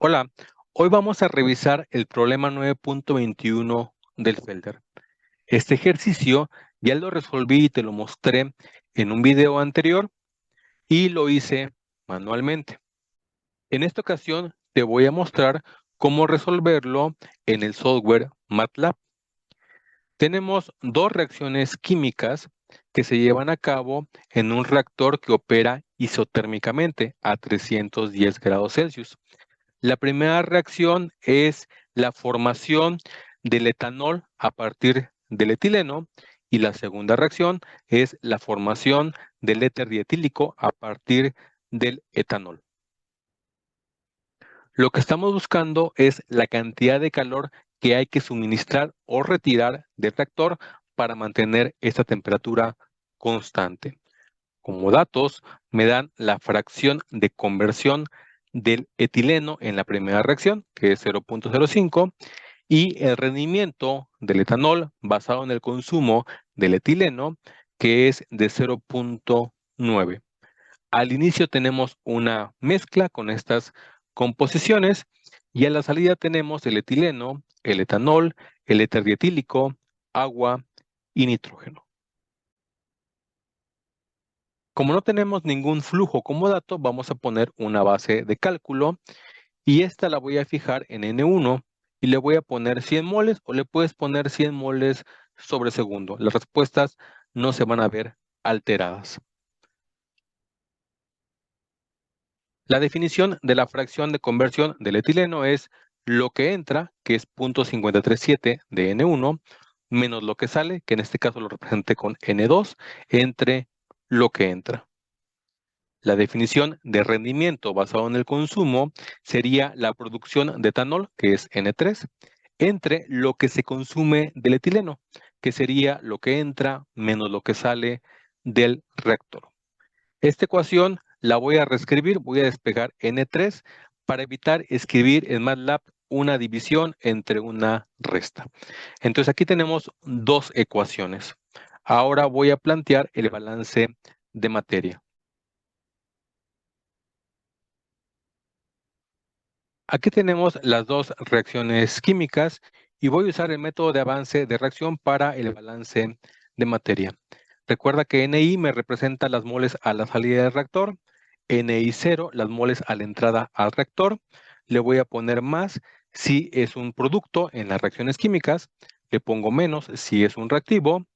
Hola, hoy vamos a revisar el problema 9.21 del Felder. Este ejercicio ya lo resolví y te lo mostré en un video anterior y lo hice manualmente. En esta ocasión te voy a mostrar cómo resolverlo en el software MATLAB. Tenemos dos reacciones químicas que se llevan a cabo en un reactor que opera isotérmicamente a 310 grados Celsius. La primera reacción es la formación del etanol a partir del etileno y la segunda reacción es la formación del éter dietílico a partir del etanol. Lo que estamos buscando es la cantidad de calor que hay que suministrar o retirar del reactor para mantener esta temperatura constante. Como datos, me dan la fracción de conversión del etileno en la primera reacción, que es 0.05, y el rendimiento del etanol basado en el consumo del etileno, que es de 0.9. Al inicio tenemos una mezcla con estas composiciones y a la salida tenemos el etileno, el etanol, el éter dietílico, agua y nitrógeno. Como no tenemos ningún flujo como dato, vamos a poner una base de cálculo y esta la voy a fijar en N1 y le voy a poner 100 moles o le puedes poner 100 moles sobre segundo. Las respuestas no se van a ver alteradas. La definición de la fracción de conversión del etileno es lo que entra, que es 0.537 de N1, menos lo que sale, que en este caso lo representé con N2, entre lo que entra. La definición de rendimiento basado en el consumo sería la producción de etanol, que es N3, entre lo que se consume del etileno, que sería lo que entra menos lo que sale del reactor. Esta ecuación la voy a reescribir, voy a despegar N3 para evitar escribir en MATLAB una división entre una resta. Entonces aquí tenemos dos ecuaciones. Ahora voy a plantear el balance de materia. Aquí tenemos las dos reacciones químicas y voy a usar el método de avance de reacción para el balance de materia. Recuerda que Ni me representa las moles a la salida del reactor, Ni0 las moles a la entrada al reactor. Le voy a poner más si es un producto en las reacciones químicas, le pongo menos si es un reactivo.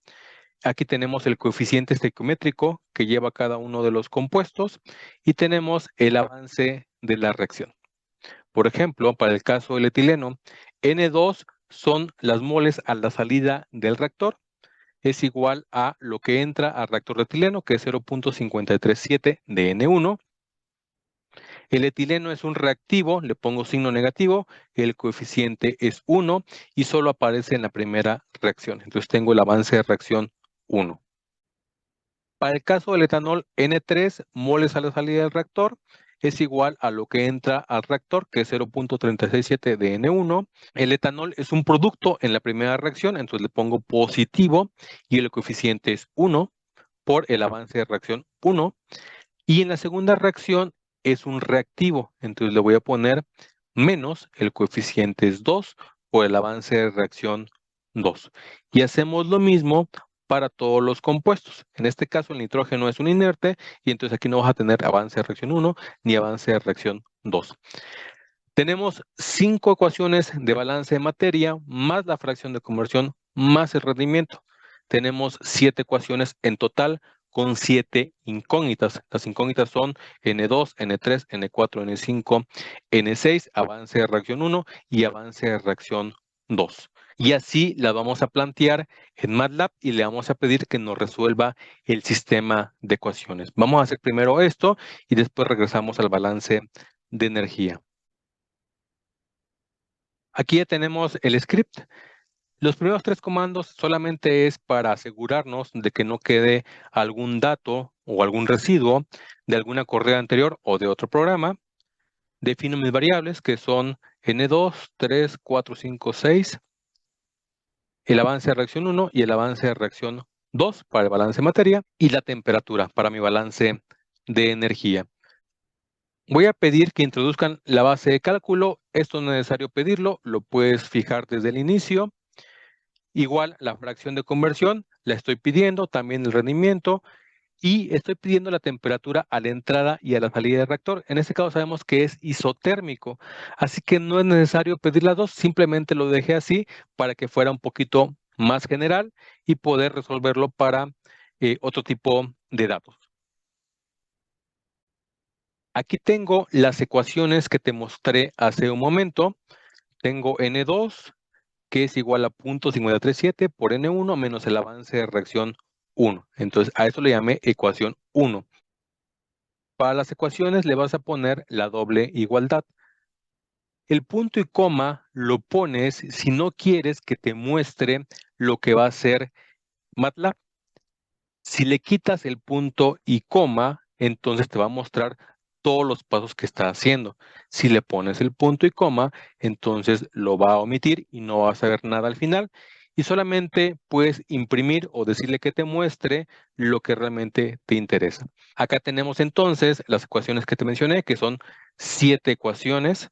Aquí tenemos el coeficiente estequiométrico que lleva cada uno de los compuestos y tenemos el avance de la reacción. Por ejemplo, para el caso del etileno, N2 son las moles a la salida del reactor. Es igual a lo que entra al reactor de etileno, que es 0.537 de N1. El etileno es un reactivo, le pongo signo negativo, el coeficiente es 1 y solo aparece en la primera reacción. Entonces tengo el avance de reacción 1. Para el caso del etanol, N3 moles a la salida del reactor es igual a lo que entra al reactor, que es 0.367 de N1. El etanol es un producto en la primera reacción, entonces le pongo positivo y el coeficiente es 1 por el avance de reacción 1. Y en la segunda reacción es un reactivo, entonces le voy a poner menos, el coeficiente es 2 por el avance de reacción 2. Y hacemos lo mismo para todos los compuestos. En este caso el nitrógeno es un inerte y entonces aquí no vas a tener avance de reacción 1 ni avance de reacción 2. Tenemos 5 ecuaciones de balance de materia más la fracción de conversión más el rendimiento. Tenemos 7 ecuaciones en total con 7 incógnitas. Las incógnitas son N2, N3, N4, N5, N6, avance de reacción 1 y avance de reacción 2. Y así la vamos a plantear en MATLAB y le vamos a pedir que nos resuelva el sistema de ecuaciones. Vamos a hacer primero esto y después regresamos al balance de energía. Aquí ya tenemos el script. Los primeros 3 comandos solamente es para asegurarnos de que no quede algún dato o algún residuo de alguna correa anterior o de otro programa. Defino mis variables que son N2, 3, 4, 5, 6, el avance de reacción 1 y el avance de reacción 2 para el balance de materia y la temperatura para mi balance de energía. Voy a pedir que introduzcan la base de cálculo. Esto no es necesario pedirlo, lo puedes fijar desde el inicio. Igual la fracción de conversión, la estoy pidiendo, también el rendimiento, y estoy pidiendo la temperatura a la entrada y a la salida del reactor. En este caso sabemos que es isotérmico, así que no es necesario pedir las dos, simplemente lo dejé así para que fuera un poquito más general y poder resolverlo para otro tipo de datos. Aquí tengo las ecuaciones que te mostré hace un momento. Tengo N2, que es igual a 0.537 por N1 menos el avance de reacción 1. Entonces, a eso le llamé ecuación 1. Para las ecuaciones le vas a poner la doble igualdad. El punto y coma lo pones si no quieres que te muestre lo que va a hacer MATLAB. Si le quitas el punto y coma, entonces te va a mostrar todos los pasos que está haciendo. Si le pones el punto y coma, entonces lo va a omitir y no vas a ver nada al final. Y solamente puedes imprimir o decirle que te muestre lo que realmente te interesa. Acá tenemos entonces las ecuaciones que te mencioné, que son 7 ecuaciones,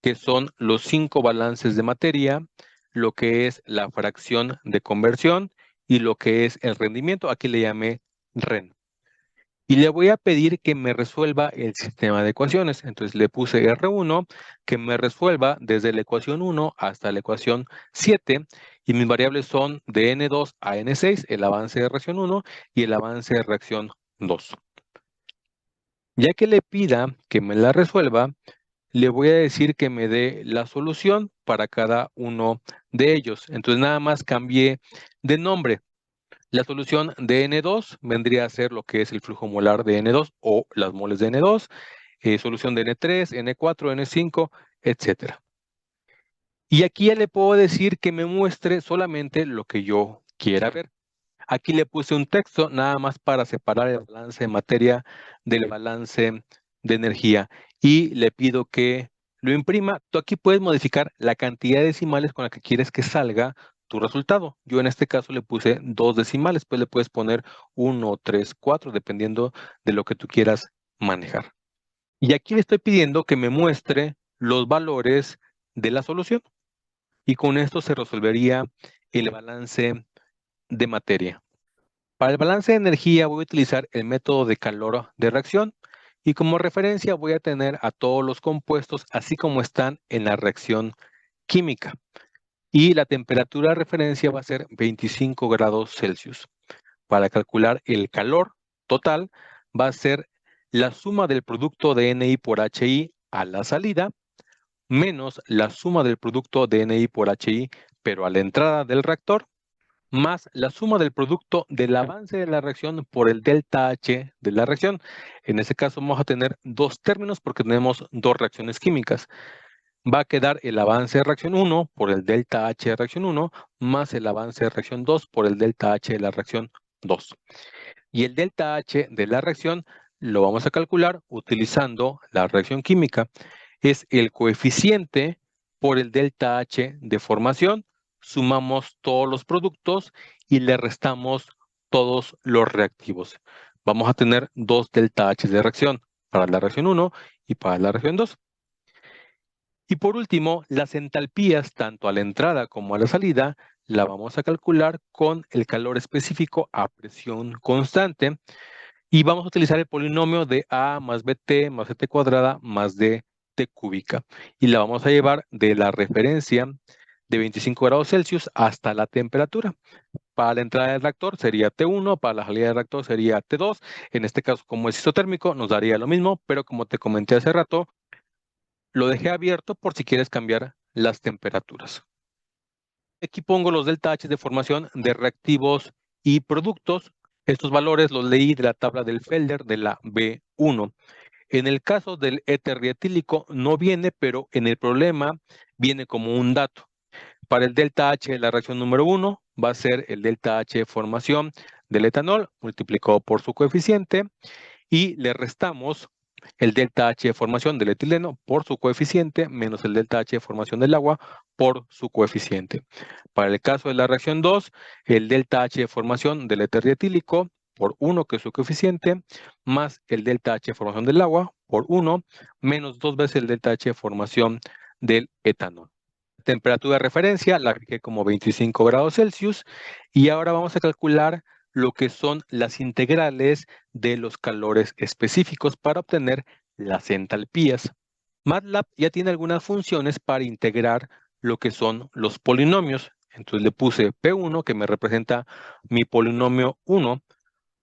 que son los 5 balances de materia, lo que es la fracción de conversión y lo que es el rendimiento. Aquí le llamé REN. Y le voy a pedir que me resuelva el sistema de ecuaciones. Entonces le puse R1, que me resuelva desde la ecuación 1 hasta la ecuación 7. Y mis variables son de N2 a N6, el avance de reacción 1 y el avance de reacción 2. Ya que le pida que me la resuelva, le voy a decir que me dé la solución para cada uno de ellos. Entonces nada más cambié de nombre. La solución de N2 vendría a ser lo que es el flujo molar de N2 o las moles de N2, solución de N3, N4, N5, etcétera. Y aquí ya le puedo decir que me muestre solamente lo que yo quiera ver. Aquí le puse un texto nada más para separar el balance de materia del balance de energía y le pido que lo imprima. Tú aquí puedes modificar la cantidad de decimales con la que quieres que salga tu resultado. Yo en este caso le puse 2 decimales, pues le puedes poner 1, 3, 4, dependiendo de lo que tú quieras manejar. Y aquí le estoy pidiendo que me muestre los valores de la solución y con esto se resolvería el balance de materia. Para el balance de energía voy a utilizar el método de calor de reacción y como referencia voy a tener a todos los compuestos así como están en la reacción química. Y la temperatura de referencia va a ser 25 grados Celsius. Para calcular el calor total va a ser la suma del producto de Ni por Hi a la salida menos la suma del producto de Ni por Hi pero a la entrada del reactor más la suma del producto del avance de la reacción por el delta H de la reacción. En ese caso vamos a tener dos términos porque tenemos dos reacciones químicas. Va a quedar el avance de reacción 1 por el delta H de reacción 1 más el avance de reacción 2 por el delta H de la reacción 2. Y el delta H de la reacción lo vamos a calcular utilizando la reacción química. Es el coeficiente por el delta H de formación, sumamos todos los productos y le restamos todos los reactivos. Vamos a tener dos delta H de reacción para la reacción 1 y para la reacción 2. Y por último, las entalpías, tanto a la entrada como a la salida, la vamos a calcular con el calor específico a presión constante. Y vamos a utilizar el polinomio de A más BT más CT cuadrada más DT cúbica. Y la vamos a llevar de la referencia de 25 grados Celsius hasta la temperatura. Para la entrada del reactor sería T1, para la salida del reactor sería T2. En este caso, como es isotérmico, nos daría lo mismo, pero como te comenté hace rato, lo dejé abierto por si quieres cambiar las temperaturas. Aquí pongo los delta H de formación de reactivos y productos. Estos valores los leí de la tabla del Felder de la B1. En el caso del éter dietílico no viene, pero en el problema viene como un dato. Para el delta H de la reacción número 1 va a ser el delta H de formación del etanol multiplicado por su coeficiente y le restamos el delta H de formación del etileno por su coeficiente menos el delta H de formación del agua por su coeficiente. Para el caso de la reacción 2, el delta H de formación del éter dietílico por 1, que es su coeficiente, más el delta H de formación del agua por 1 menos 2 veces el delta H de formación del etanol. Temperatura de referencia la fijé como 25 grados Celsius y ahora vamos a calcular lo que son las integrales de los calores específicos para obtener las entalpías. MATLAB ya tiene algunas funciones para integrar lo que son los polinomios. Entonces le puse P1, que me representa mi polinomio 1.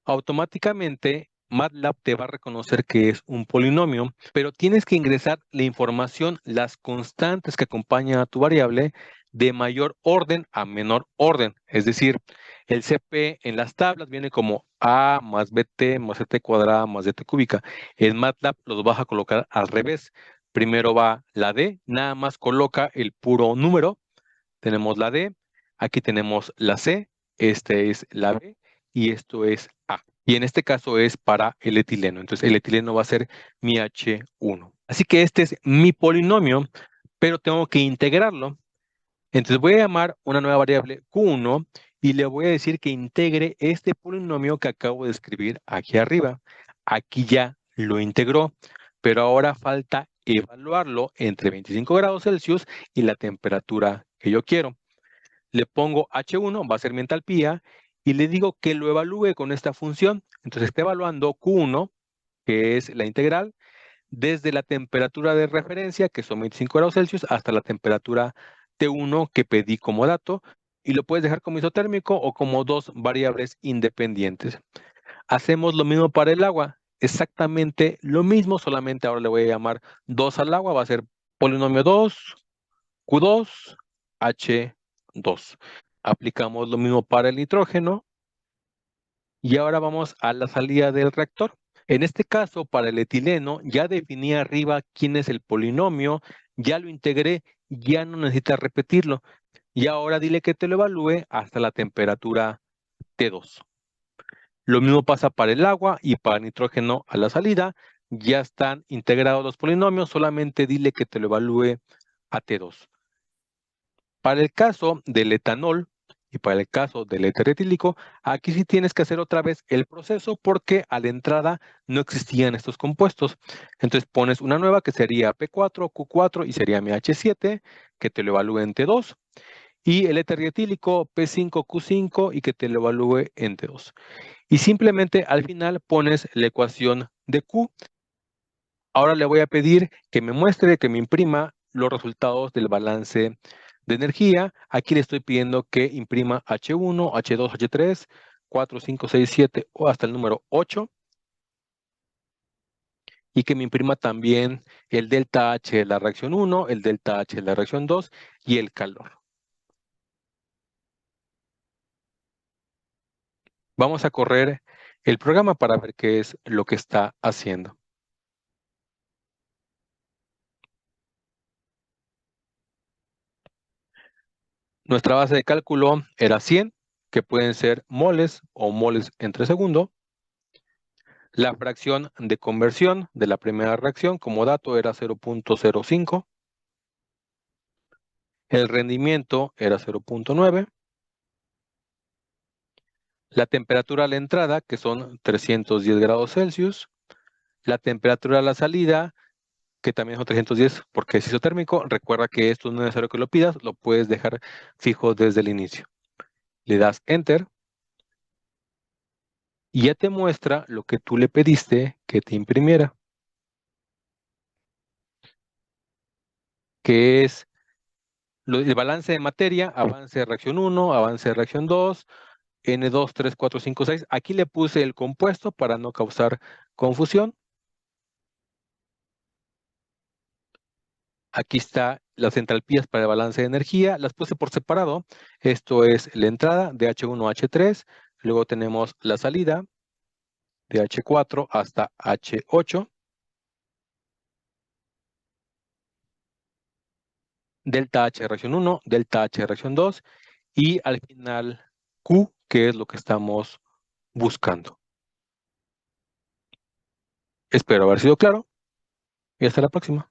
Automáticamente MATLAB te va a reconocer que es un polinomio, pero tienes que ingresar la información, las constantes que acompañan a tu variable de mayor orden a menor orden. Es decir, el CP en las tablas viene como A más BT más CT cuadrada más DT cúbica. En MATLAB los vas a colocar al revés. Primero va la D, nada más coloca el puro número. Tenemos la D, aquí tenemos la C, este es la B y esto es A. Y en este caso es para el etileno. Entonces el etileno va a ser mi H1. Así que este es mi polinomio, pero tengo que integrarlo. Entonces voy a llamar una nueva variable Q1 y le voy a decir que integre este polinomio que acabo de escribir aquí arriba. Aquí ya lo integró, pero ahora falta evaluarlo entre 25 grados Celsius y la temperatura que yo quiero. Le pongo H1, va a ser mi entalpía, y le digo que lo evalúe con esta función. Entonces está evaluando Q1, que es la integral, desde la temperatura de referencia, que son 25 grados Celsius, hasta la temperatura T1 que pedí como dato, y lo puedes dejar como isotérmico o como dos variables independientes. Hacemos lo mismo para el agua, exactamente lo mismo, solamente ahora le voy a llamar 2 al agua, va a ser polinomio 2, Q2, H2. Aplicamos lo mismo para el nitrógeno y ahora vamos a la salida del reactor. En este caso, para el etileno, ya definí arriba quién es el polinomio, ya lo integré, ya no necesitas repetirlo. Y ahora dile que te lo evalúe hasta la temperatura T2. Lo mismo pasa para el agua y para el nitrógeno a la salida. Ya están integrados los polinomios, solamente dile que te lo evalúe a T2. Para el caso del etanol y para el caso del éter etílico, aquí sí tienes que hacer otra vez el proceso porque a la entrada no existían estos compuestos. Entonces pones una nueva que sería P4, Q4 y sería mi H7, que te lo evalúe en T2. Y el éter etílico P5, Q5 y que te lo evalúe en T2. Y simplemente al final pones la ecuación de Q. Ahora le voy a pedir que me muestre, que me imprima los resultados del balance de energía. Aquí le estoy pidiendo que imprima H1, H2, H3, 4, 5, 6, 7 o hasta el número 8. Y que me imprima también el delta H de la reacción 1, el delta H de la reacción 2 y el calor. Vamos a correr el programa para ver qué es lo que está haciendo. Nuestra base de cálculo era 100, que pueden ser moles o moles entre segundo. La fracción de conversión de la primera reacción como dato era 0.05. El rendimiento era 0.9. La temperatura a la entrada, que son 310 grados Celsius. La temperatura a la salida, que también son 310 porque es isotérmico. Recuerda que esto no es necesario que lo pidas, lo puedes dejar fijo desde el inicio. Le das Enter y ya te muestra lo que tú le pediste que te imprimiera, que es el balance de materia, avance de reacción 1, avance de reacción 2, N2, 3, 4, 5, 6. Aquí le puse el compuesto para no causar confusión. Aquí está las entalpías para el balance de energía. Las puse por separado. Esto es la entrada de H1 a H3. Luego tenemos la salida de H4 hasta H8. Delta H de reacción 1, delta H de reacción 2. Y al final Q, que es lo que estamos buscando. Espero haber sido claro y hasta la próxima.